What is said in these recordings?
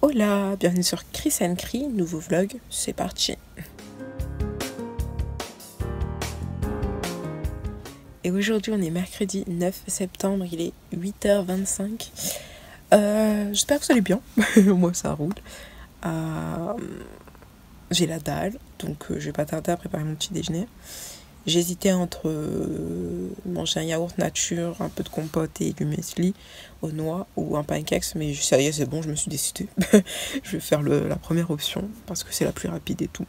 Hola, bienvenue sur Chris & Cri, nouveau vlog, c'est parti. Et aujourd'hui on est mercredi 9 septembre, il est 8h25. J'espère que vous allez bien, moi ça roule. J'ai la dalle, donc je vais pas tarder à préparer mon petit déjeuner. J'hésitais entre manger un yaourt nature, un peu de compote et du muesli aux noix ou un pancakes, mais ça y est, c'est bon, je me suis décidée. Je vais faire la première option parce que c'est la plus rapide et tout.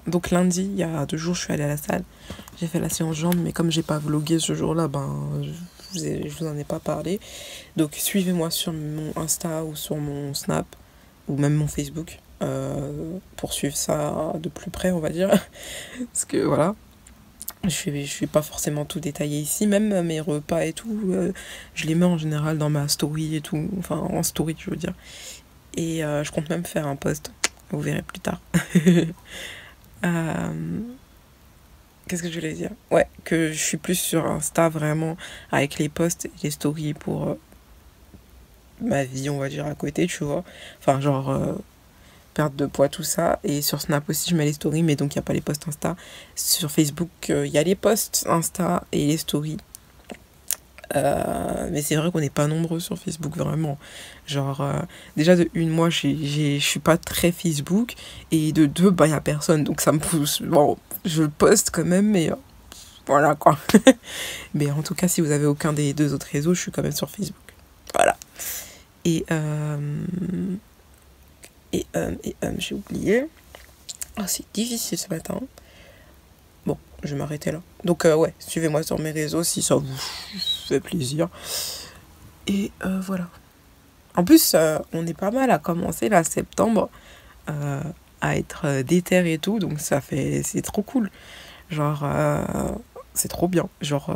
Donc lundi, il y a 2 jours, je suis allée à la salle. J'ai fait la séance jambes, mais comme j'ai pas vlogué ce jour-là, je vous en ai pas parlé. Donc suivez-moi sur mon Insta ou sur mon Snap ou même mon Facebook. Pour suivre ça de plus près, on va dire, parce que voilà, je vais pas forcément tout détailler ici, même mes repas et tout, je les mets en général dans ma story et tout, enfin en story je veux dire, et je compte même faire un post, vous verrez plus tard. Qu'est-ce que je voulais dire? Ouais, que je suis plus sur Insta vraiment avec les posts et les stories pour ma vie, on va dire, à côté, tu vois, enfin genre perte de poids, tout ça. Et sur Snap aussi, je mets les stories, mais donc il n'y a pas les posts Insta. Sur Facebook, il y a les posts Insta et les stories. Mais c'est vrai qu'on n'est pas nombreux sur Facebook, vraiment. Genre, déjà de une, moi, je suis pas très Facebook. Et de deux, il n'y a personne. Donc ça me pousse. Bon, je poste quand même, mais voilà quoi. Mais en tout cas, si vous avez aucun des 2 autres réseaux, je suis quand même sur Facebook. Voilà. Et j'ai oublié. Ah, c'est difficile ce matin. Bon, je vais m'arrêter là. Donc, ouais, suivez-moi sur mes réseaux si ça vous fait plaisir. Et voilà. En plus, on est pas mal à commencer là, septembre, à être déter et tout. Donc, c'est trop cool. Genre, c'est trop bien. Genre,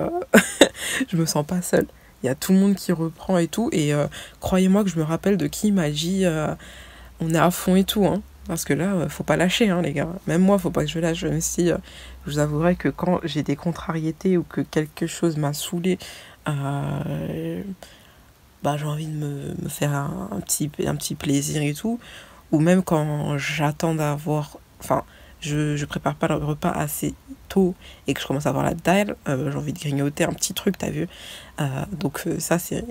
je me sens pas seule. Il y a tout le monde qui reprend et tout. Et croyez-moi que je me rappelle de qui m'a dit on est à fond et tout, hein. Parce que là, faut pas lâcher, hein, les gars. Même moi, faut pas que je lâche. Même si je vous avouerai que quand j'ai des contrariétés ou que quelque chose m'a saoulée, j'ai envie de me faire un petit plaisir et tout. Ou même quand j'attends d'avoir... Enfin, je prépare pas le repas assez tôt et que je commence à avoir la dalle, j'ai envie de grignoter un petit truc, t'as vu. Donc ça, c'est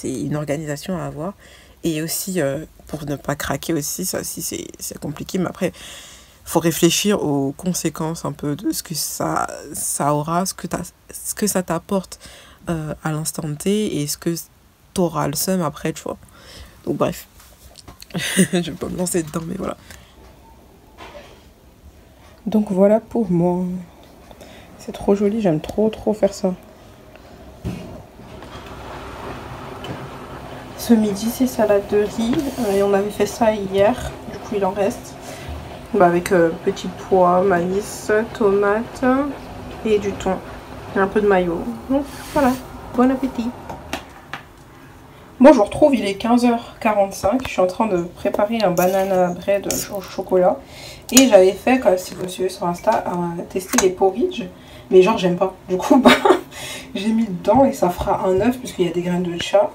une organisation à avoir. Et aussi, pour ne pas craquer aussi, ça aussi c'est compliqué, mais après, faut réfléchir aux conséquences un peu de ce que ça aura, ce que ça t'apporte à l'instant T et ce que t'auras le seum après, tu vois. Donc bref, je vais pas me lancer dedans, mais voilà. Donc voilà pour moi. C'est trop joli, j'aime trop faire ça. Ce midi, c'est salade de riz. Et on avait fait ça hier. Du coup, il en reste. Avec petits pois, maïs, tomates et du thon. Et un peu de mayo. Donc voilà, bon appétit. Bon, je vous retrouve, il est 15h45. Je suis en train de préparer un banana bread au chocolat. Et j'avais fait, si vous me suivez sur Insta, tester les porridge. Mais genre, j'aime pas. Du coup, j'ai mis dedans et ça fera un œuf puisqu'il y a des graines de chia.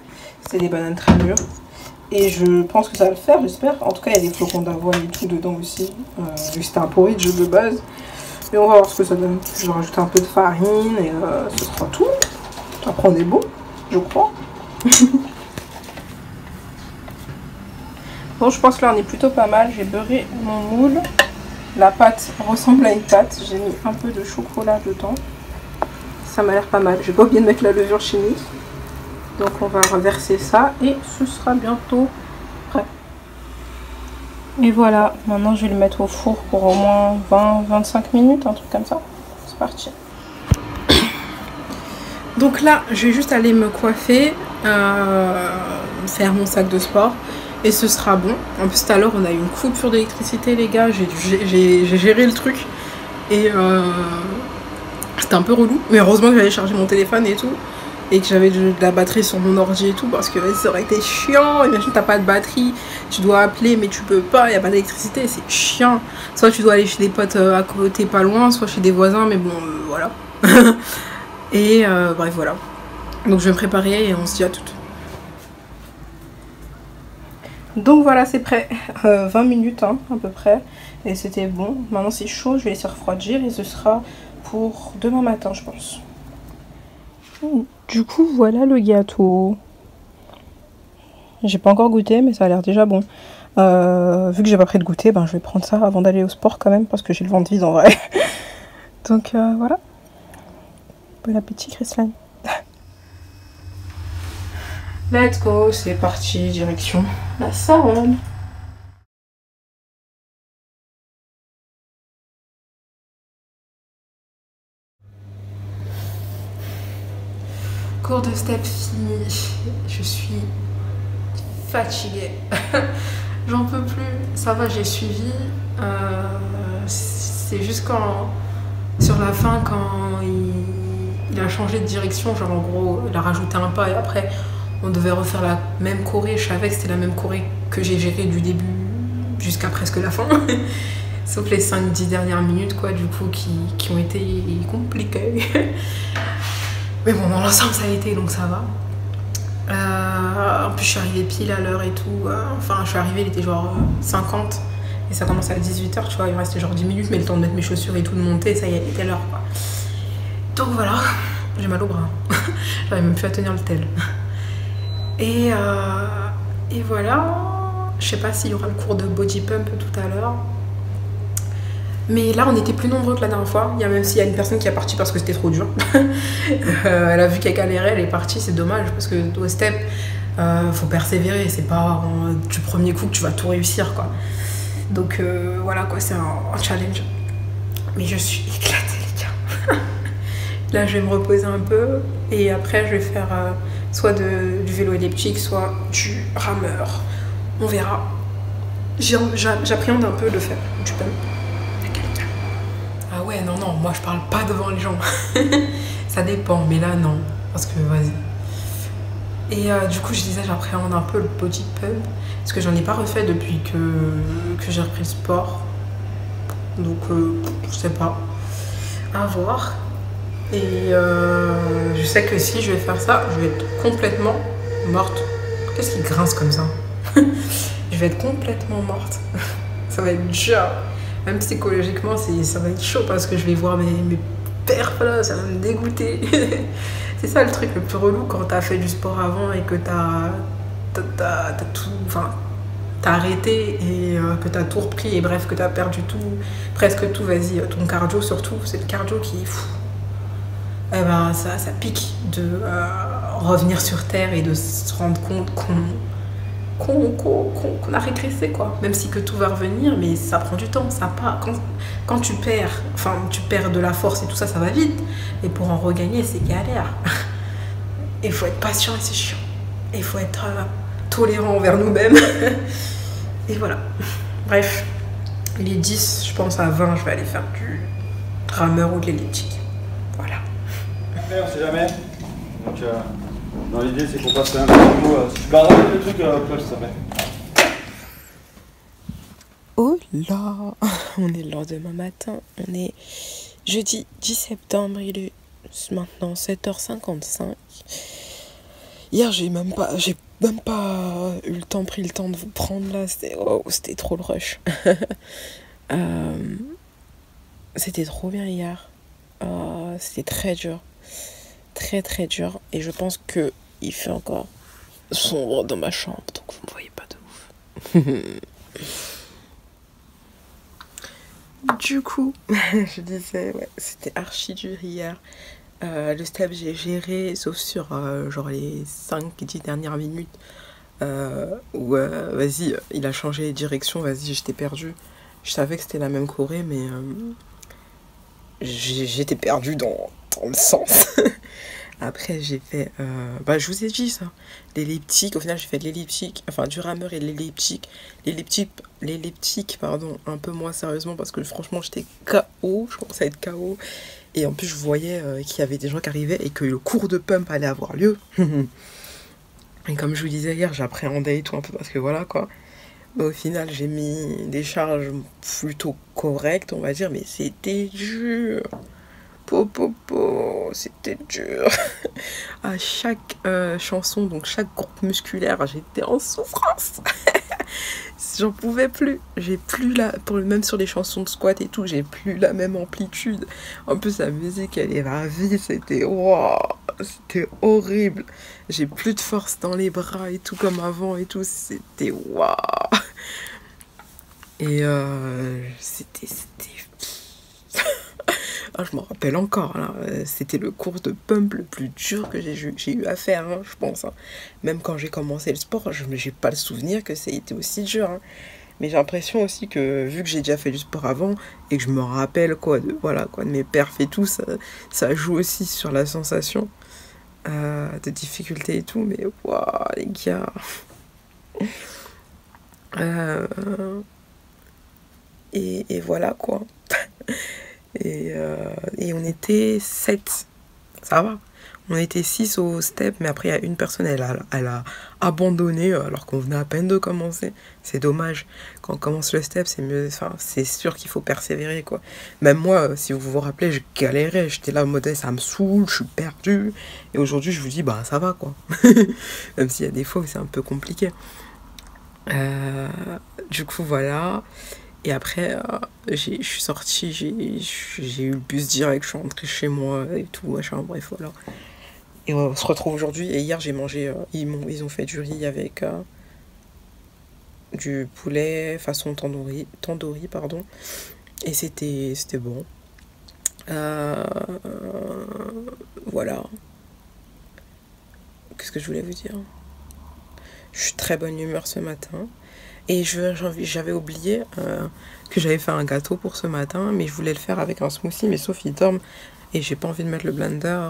C'est des bananes très mûres. Et je pense que ça va le faire, j'espère. En tout cas, il y a des flocons d'avoine et tout dedans aussi. Vu que c'était un porridge de base. Et on va voir ce que ça donne. Je vais rajouter un peu de farine et ce sera tout. Après, on est bon, je crois. Bon, je pense que là, on est plutôt pas mal. J'ai beurré mon moule. La pâte ressemble à une pâte. J'ai mis un peu de chocolat dedans. Ça m'a l'air pas mal. J'ai pas oublié de mettre la levure chimique. Donc on va reverser ça et ce sera bientôt prêt. Et voilà, maintenant je vais le mettre au four pour au moins 20-25 minutes, un truc comme ça. C'est parti. Donc là, je vais juste aller me coiffer, faire mon sac de sport et ce sera bon. En plus tout à l'heure on a eu une coupure d'électricité les gars, j'ai géré le truc et c'était un peu relou. Mais heureusement que j'allais charger mon téléphone et tout. Et que j'avais de la batterie sur mon ordi et tout, parce que ça aurait été chiant. Imagine, t'as pas de batterie, tu dois appeler, mais tu peux pas, il n'y a pas d'électricité, c'est chiant. Soit tu dois aller chez des potes à côté, pas loin, soit chez des voisins, mais bon, voilà. Et bref, voilà. Donc je vais me préparer et on se dit à toutes. Donc voilà, c'est prêt. 20 minutes hein, à peu près. Et c'était bon. Maintenant c'est chaud, je vais laisser refroidir et ce sera pour demain matin, je pense. Du coup, voilà le gâteau. J'ai pas encore goûté, mais ça a l'air déjà bon. Vu que j'ai pas pris de goûter, ben, je vais prendre ça avant d'aller au sport quand même, parce que j'ai le ventre vide en vrai. Donc voilà. Bon appétit, Christine. Let's go, c'est parti, direction la salle. Cours de step fini. Je suis fatiguée. J'en peux plus. Ça va, j'ai suivi. C'est juste quand, sur la fin, quand il a changé de direction, genre en gros, il a rajouté un pas et après, on devait refaire la même choré. Je savais que c'était la même choré que j'ai gérée du début jusqu'à presque la fin. Sauf les 5-10 dernières minutes, quoi, du coup, qui ont été compliquées. Mais bon, dans l'ensemble, ça a été, donc ça va. En plus, je suis arrivée pile à l'heure et tout. Enfin, je suis arrivée, il était genre 50. Et ça commençait à 18h, tu vois. Il me restait genre 10 minutes, mais le temps de mettre mes chaussures et tout, de monter, ça y est, il était l'heure, quoi. Donc voilà, j'ai mal au bras. J'arrive même plus à tenir le tel. Et voilà. Je sais pas s'il y aura le cours de body pump tout à l'heure. Mais là, on était plus nombreux que la dernière fois. Il y a même s'il y a une personne qui est partie parce que c'était trop dur. Elle a vu qu'elle galérait, elle est partie. C'est dommage parce que au step, faut persévérer. C'est pas du premier coup que tu vas tout réussir, quoi. Donc voilà, quoi, c'est un challenge. Mais je suis éclatée, les gars. Là, je vais me reposer un peu. Et après, je vais faire soit du vélo elliptique, soit du rameur. On verra. J'appréhende un peu de faire du pump. Ah ouais, non, moi je parle pas devant les gens. Ça dépend, mais là non. Parce que vas-y. Et du coup, je disais, j'appréhende un peu le body pump. Parce que j'en ai pas refait depuis que j'ai repris le sport. Donc, je sais pas. À voir. Et je sais que si je vais faire ça, je vais être complètement morte. Qu'est-ce qui grince comme ça? Je vais être complètement morte. Ça va être dur. Même psychologiquement, ça va être chaud parce que je vais voir mes perfs là, ça va me dégoûter. C'est ça le truc le plus relou quand t'as fait du sport avant et que t'as tout, enfin, t'as arrêté et que t'as tout repris et bref, que t'as perdu tout, presque tout, vas-y, ton cardio surtout, c'est le cardio qui est fou. Eh ben, ça pique de revenir sur Terre et de se rendre compte qu'on a régressé, quoi. Même si que tout va revenir, mais ça prend du temps. Ça pas, quand tu perds, enfin tu perds de la force et tout ça, ça va vite. Et pour en regagner, c'est galère. Il faut être patient et c'est chiant. Il faut être tolérant envers nous-mêmes. Et voilà. Bref, il est 10, je pense à 20, je vais aller faire du rameur ou de l'elliptique. Voilà. On sait jamais. Donc, dans l'idée, c'est qu'on passe un petit coup. Si tu barres le truc, cloche, ça fait. Oh là, on est le lendemain matin. On est jeudi 10 septembre. Il est maintenant 7h55. Hier, j'ai même pas eu le temps, pris le temps de vous prendre là. C'était trop le rush. C'était trop bien hier. C'était très dur. Très très dur. Et je pense que il fait encore sombre dans ma chambre. Donc vous me voyez pas de ouf. Du coup, je disais, ouais, c'était archi dur hier. Le step, j'ai géré, sauf sur genre les 5-10 dernières minutes où, vas-y, il a changé de direction, vas-y, j'étais perdue. Je savais que c'était la même choré, mais j'étais perdue dans le sens. Après, j'ai fait, je vous ai dit ça, l'elliptique. Au final, j'ai fait de l'elliptique, enfin du rameur et de l'elliptique. L'elliptique, pardon, un peu moins sérieusement parce que franchement, j'étais KO, je commençais à être KO. Et en plus, je voyais qu'il y avait des gens qui arrivaient et que le cours de pump allait avoir lieu. Et comme je vous disais hier, j'appréhendais et tout un peu parce que voilà quoi. Mais au final, j'ai mis des charges plutôt correctes, on va dire, mais c'était dur. C'était dur. À chaque chanson, donc chaque groupe musculaire, j'étais en souffrance. J'en pouvais plus. J'ai plus la... Même sur les chansons de squat et tout, j'ai plus la même amplitude. En plus, la musique, elle est la vie. C'était... Wow, c'était horrible. J'ai plus de force dans les bras et tout comme avant et tout. C'était... Waouh. Et c'était... Ah, je m'en rappelle encore, là. C'était le cours de pump le plus dur que j'ai eu à faire, hein, je pense. Hein. Même quand j'ai commencé le sport, je n'ai pas le souvenir que ça a été aussi dur. Hein. Mais j'ai l'impression aussi que, vu que j'ai déjà fait du sport avant, et que je me rappelle de mes perfs et tout, ça joue aussi sur la sensation de difficulté et tout. Mais waouh, les gars. Et voilà, quoi. Et on était 7, ça va. On était 6 au step, mais après il y a une personne, elle a abandonné alors qu'on venait à peine de commencer. C'est dommage. Quand on commence le step, c'est mieux. Enfin, c'est sûr qu'il faut persévérer, quoi. Même moi, si vous vous rappelez, je galérais. J'étais là en mode ça me saoule, je suis perdu. Et aujourd'hui, je vous dis bah ça va, quoi. Même s'il y a des fois où c'est un peu compliqué. Du coup, voilà. Et après, je suis sortie, j'ai eu le bus direct, je suis rentrée chez moi et tout, machin, bref, voilà. Et on se retrouve aujourd'hui. Et hier, j'ai mangé, ils ont fait du riz avec du poulet façon tandoori, pardon. Et c'était bon. Voilà. Qu'est-ce que je voulais vous dire? Je suis très bonne humeur ce matin. Et j'avais oublié que j'avais fait un gâteau pour ce matin, mais je voulais le faire avec un smoothie, mais sauf qu'il dorme. Et j'ai pas envie de mettre le blender,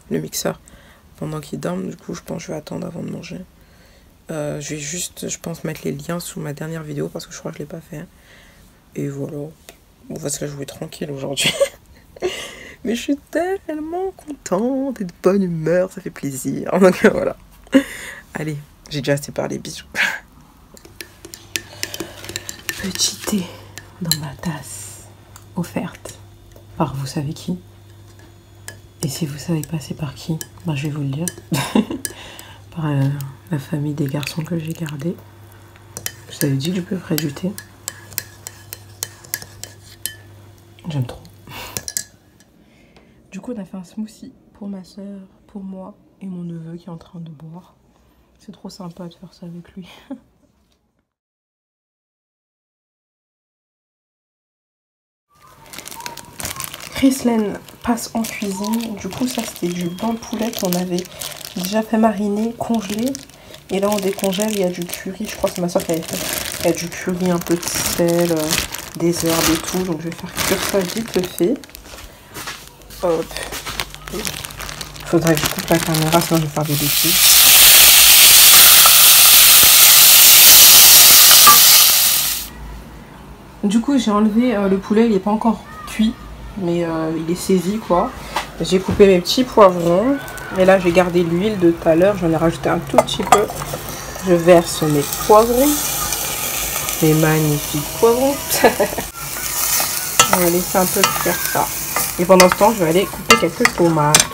le mixeur, pendant qu'il dorme. Du coup, je pense que je vais attendre avant de manger. Je vais juste, je pense, mettre les liens sous ma dernière vidéo, parce que je crois que je l'ai pas fait. Et voilà. On va se la jouer tranquille aujourd'hui. Mais je suis tellement contente et de bonne humeur, ça fait plaisir. Donc voilà. Allez, j'ai déjà assez parlé, bisous. Petit thé dans ma tasse, offerte par vous savez qui. Et si vous savez pas c'est par qui, ben je vais vous le dire. Par la famille des garçons que j'ai gardés. Je vous avais dit que je préférais du thé. J'aime trop. Du coup, on a fait un smoothie pour ma soeur, pour moi et mon neveu qui est en train de boire. C'est trop sympa de faire ça avec lui. Chrislène passe en cuisine. Du coup, ça c'était du blanc de poulet qu'on avait déjà fait mariner, congelé. Et là, on décongèle. Il y a du curry. Je crois que c'est ma soeur qui avait fait. Il y a du curry, un peu de sel, des herbes et tout. Donc, je vais faire cuire ça vite fait. Hop. Faudrait que je coupe la caméra, sinon je vais faire des bêtises. Du coup, j'ai enlevé le poulet. Il n'est pas encore cuit. Mais il est saisi quoi. J'ai coupé mes petits poivrons. Et là j'ai gardé l'huile de tout à l'heure. J'en ai rajouté un tout petit peu. Je verse mes poivrons. Mes magnifiques poivrons. On va laisser un peu faire ça. Et pendant ce temps je vais aller couper quelques tomates.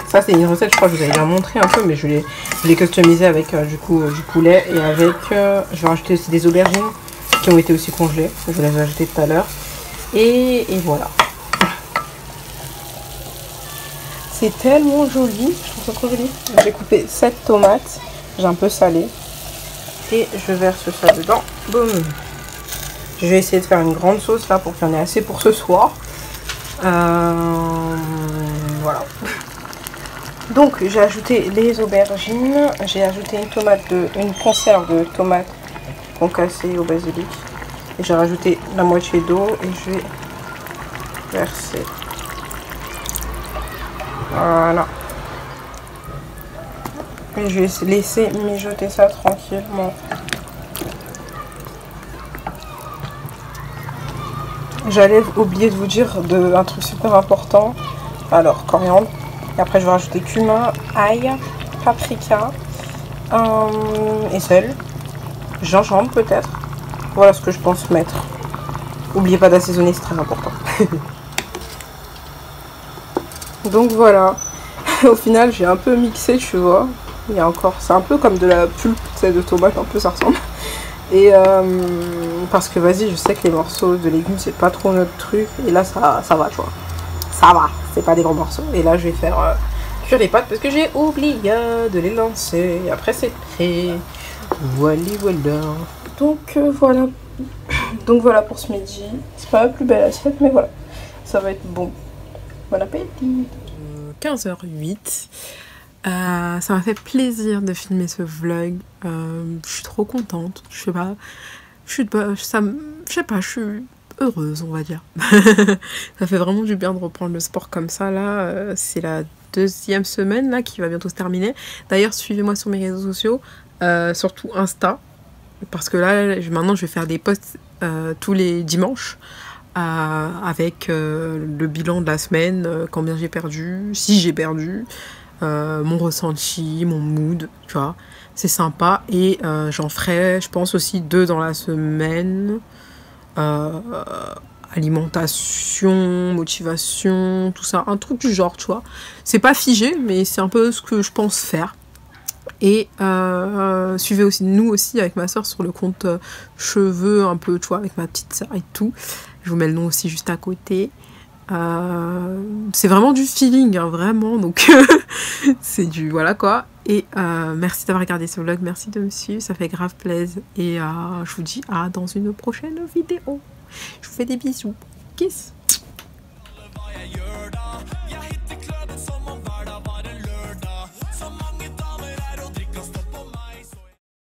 Ça c'est une recette, je crois que je vous avais déjà montré un peu. Mais je l'ai customisé avec du poulet. Et avec je vais rajouter aussi des aubergines qui ont été aussi congelées. Je vous les ai ajoutées tout à l'heure. Et voilà. C'est tellement joli. Je trouve ça trop joli. J'ai coupé 7 tomates. J'ai un peu salé. Et je verse ça dedans. Boum. Je vais essayer de faire une grande sauce là pour qu'il y en ait assez pour ce soir. Voilà. Donc j'ai ajouté les aubergines. J'ai ajouté une conserve de tomates concassées au basilic. J'ai rajouté la moitié d'eau et je vais verser. Voilà. Et je vais laisser mijoter ça tranquillement. J'allais oublier de vous dire un truc super important. Alors, coriandre. Et après, je vais rajouter cumin, ail, paprika et sel. Gingembre peut-être. Voilà ce que je pense mettre. N'oubliez pas d'assaisonner, c'est très important. Donc voilà. Au final, j'ai un peu mixé, tu vois. Il y a encore, c'est un peu comme de la pulpe, tu sais, de tomate, un peu ça ressemble. Et parce que vas-y, je sais que les morceaux de légumes c'est pas trop notre truc. Et là ça va, tu vois. Ça va, c'est pas des gros morceaux. Et là je vais faire cuire les pâtes parce que j'ai oublié de les lancer. Et après c'est prêt. Voilà, voilà. Donc voilà. Donc voilà pour ce midi. C'est pas la plus belle assiette, mais voilà. Ça va être bon. Bon appétit. 15h08. Ça m'a fait plaisir de filmer ce vlog. Je suis trop contente. Je sais pas. Je suis heureuse, on va dire. Ça fait vraiment du bien de reprendre le sport comme ça. Là, c'est la 2e semaine là qui va bientôt se terminer. D'ailleurs, suivez-moi sur mes réseaux sociaux, surtout Insta, parce que là, maintenant, je vais faire des posts tous les dimanches. Avec le bilan de la semaine, combien j'ai perdu, si j'ai perdu, mon ressenti, mon mood, tu vois, c'est sympa. Et j'en ferai, je pense, aussi 2 dans la semaine. Alimentation, motivation, tout ça, un truc du genre, tu vois. C'est pas figé, mais c'est un peu ce que je pense faire. Et suivez aussi nous aussi avec ma soeur sur le compte cheveux un peu, tu vois, avec ma petite soeur et tout. Je vous mets le nom aussi juste à côté. C'est vraiment du feeling, hein, vraiment, donc c'est du voilà quoi. Et merci d'avoir regardé ce vlog, merci de me suivre, ça fait grave plaisir. Et je vous dis à dans une prochaine vidéo. Je vous fais des bisous, kiss.